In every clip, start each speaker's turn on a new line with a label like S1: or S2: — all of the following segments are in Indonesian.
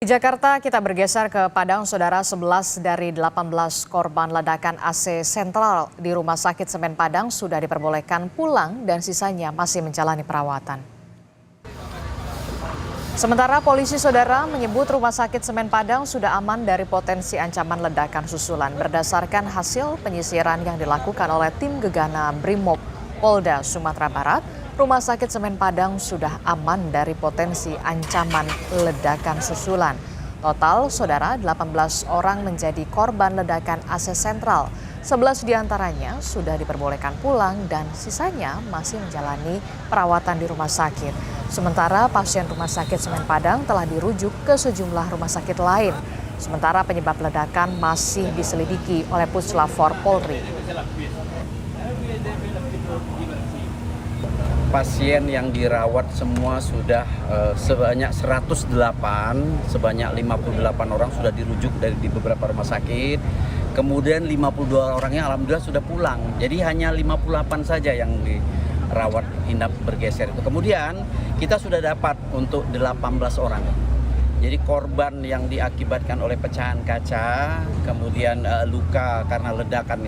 S1: Di Jakarta kita bergeser ke Padang, Saudara. 11 dari 18 korban ledakan AC sentral di Rumah Sakit Semen Padang sudah diperbolehkan pulang dan sisanya masih menjalani perawatan. Sementara polisi, Saudara, menyebut Rumah Sakit Semen Padang sudah aman dari potensi ancaman ledakan susulan. Berdasarkan hasil penyisiran yang dilakukan oleh tim Gegana Brimob Polda Sumatera Barat, Rumah Sakit Semen Padang sudah aman dari potensi ancaman ledakan susulan. Total, Saudara, 18 orang menjadi korban ledakan AC sentral. 11 diantaranya sudah diperbolehkan pulang dan sisanya masih menjalani perawatan di rumah sakit. Sementara pasien Rumah Sakit Semen Padang telah dirujuk ke sejumlah rumah sakit lain. Sementara penyebab ledakan masih diselidiki oleh Puslapfor Polri.
S2: Pasien yang dirawat semua sudah sebanyak 108, sebanyak 58 orang sudah dirujuk di beberapa rumah sakit. Kemudian 52 orangnya alhamdulillah sudah pulang. Jadi hanya 58 saja yang dirawat inap bergeser itu. Kemudian kita sudah dapat untuk 18 orang. Jadi korban yang diakibatkan oleh pecahan kaca, kemudian luka karena ledakan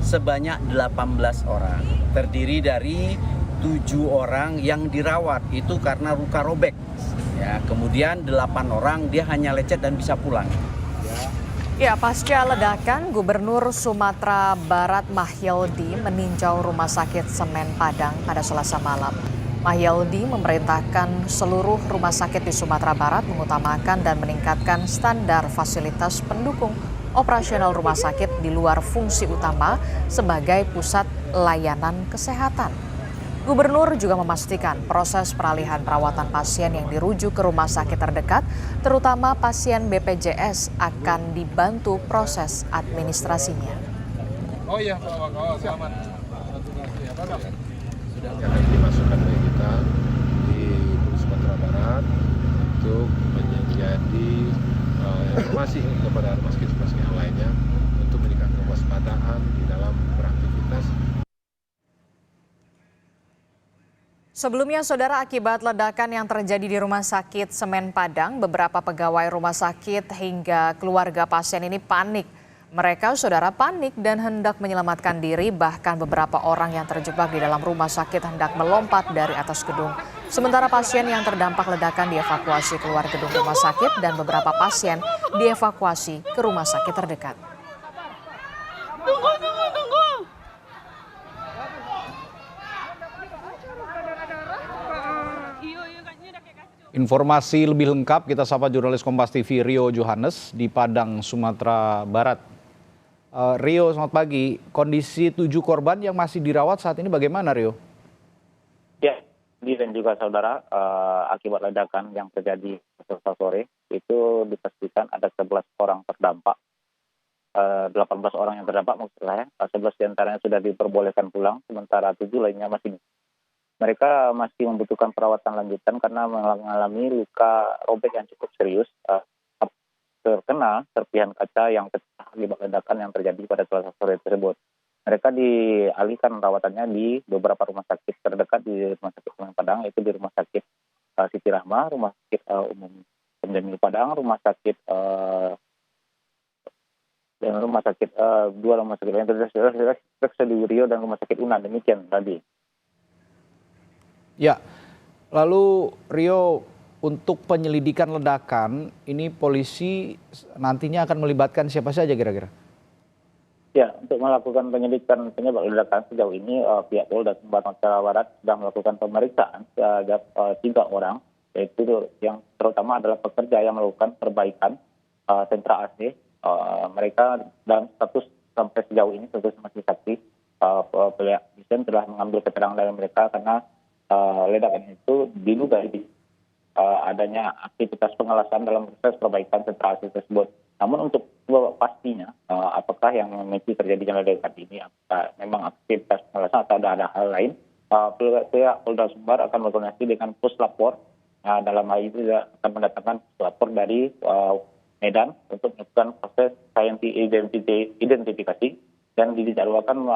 S2: sebanyak 18 orang. Terdiri dari 7 orang yang dirawat itu karena luka robek. Ya, kemudian 8 orang dia hanya lecet dan bisa pulang.
S1: Ya, pasca ledakan, Gubernur Sumatera Barat Mahyildi meninjau Rumah Sakit Semen Padang pada Selasa malam. Mahyildi memerintahkan seluruh rumah sakit di Sumatera Barat mengutamakan dan meningkatkan standar fasilitas pendukung operasional rumah sakit di luar fungsi utama sebagai pusat layanan kesehatan. Gubernur juga memastikan proses peralihan perawatan pasien yang dirujuk ke rumah sakit terdekat, terutama pasien BPJS, akan dibantu proses administrasinya.
S3: Oh iya, selamat.
S4: Sudah dimasukkan oleh kita di Sumatera Barat untuk menjadi informasi kepada rumah sakit yang lainnya untuk memberikan kewaspadaan di dalam beraktivitas.
S1: Sebelumnya, Saudara, akibat ledakan yang terjadi di Rumah Sakit Semen Padang, beberapa pegawai rumah sakit hingga keluarga pasien ini panik. Mereka, Saudara, panik dan hendak menyelamatkan diri, bahkan beberapa orang yang terjebak di dalam rumah sakit hendak melompat dari atas gedung. Sementara pasien yang terdampak ledakan dievakuasi keluar gedung rumah sakit dan beberapa pasien dievakuasi ke rumah sakit terdekat.
S5: Tunggu.
S6: Informasi lebih lengkap kita sapa jurnalis Kompas TV Rio Johannes di Padang, Sumatera Barat. Rio, selamat pagi. Kondisi 7 korban yang masih dirawat saat ini bagaimana, Rio?
S7: Ya, dan juga saudara, akibat ledakan yang terjadi Selasa sore itu dipastikan ada 11 orang terdampak. 18 orang yang terdampak maksudnya, 11 diantaranya sudah diperbolehkan pulang, sementara 7 lainnya masih. Mereka masih membutuhkan perawatan lanjutan karena mengalami luka robek yang cukup serius, terkena serpihan kaca yang pecah akibat ledakan yang terjadi pada Selasa sore tersebut. Mereka dialihkan perawatannya di beberapa rumah sakit terdekat di Rumah Sakit Semen Padang, yaitu di Rumah Sakit Siti Rahma, Rumah Sakit Umum Jamil Padang, Rumah Sakit dan Rumah Sakit dua rumah sakit lain di Rio dan Rumah Sakit Unan. Demikian tadi.
S6: Ya, lalu Rio, untuk penyelidikan ledakan, ini polisi nantinya akan melibatkan siapa saja kira-kira?
S7: Ya, untuk melakukan penyelidikan penyebab ledakan sejauh ini pihak Polda Sumatera Barat sudah melakukan pemeriksaan terhadap 3 orang, yaitu yang terutama adalah pekerja yang melakukan perbaikan sentra AC. Mereka dalam status sampai sejauh ini status masih saksi. Polisian telah mengambil keterangan dari mereka karena ledakan itu diduga adanya aktivitas pengelasan dalam proses perbaikan sentra AC tersebut. Namun untuk pastinya apakah yang memicu terjadinya ledakan ini, apakah memang aktivitas pengelasan atau ada hal lain, pihak Polda Sumbar akan berkoordinasi dengan Puslapfor. Dalam hal itu akan mendatangkan Puslapfor dari Medan untuk melakukan proses scientific identifikasi dan dijadwalkan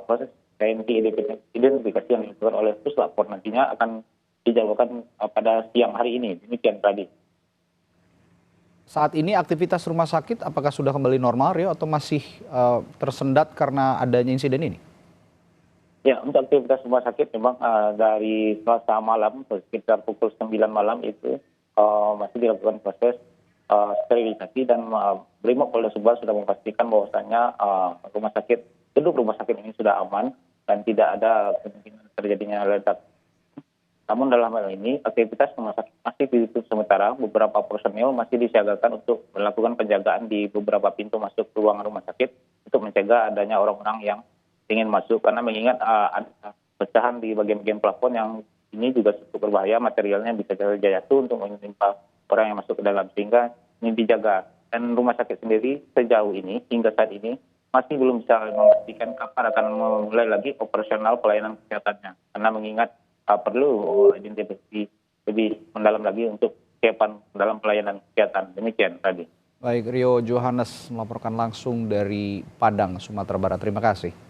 S7: proses identifikasi yang dilakukan oleh Puslapfor nantinya akan dijadwalkan pada siang hari ini. Demikian tadi.
S6: Saat ini aktivitas rumah sakit apakah sudah kembali normal, Rio, atau masih tersendat karena adanya insiden ini?
S7: Ya, untuk aktivitas rumah sakit memang dari Selasa malam sekitar pukul 9 malam itu masih dilakukan proses sterilisasi dan Brimob Polda Sumbar sudah memastikan bahwasanya gedung rumah sakit ini sudah aman dan tidak ada kemungkinan terjadinya ledakan. Namun dalam hal ini aktivitas rumah sakit masih ditutup sementara. Beberapa personil masih disiagakan untuk melakukan penjagaan di beberapa pintu masuk ruangan rumah sakit untuk mencegah adanya orang-orang yang ingin masuk, karena mengingat ada pecahan di bagian-bagian plafon yang ini juga cukup berbahaya, materialnya bisa jatuh untuk menimpa orang yang masuk ke dalam, sehingga ini dijaga. Dan rumah sakit sendiri sejauh ini hingga saat ini masih belum bisa memastikan kapan akan memulai lagi operasional pelayanan kesehatannya, karena mengingat perlu identifikasi lebih mendalam lagi untuk kesiapan dalam pelayanan kesehatan. Demikian tadi.
S6: Baik, Rio Johannes melaporkan langsung dari Padang, Sumatera Barat. Terima kasih.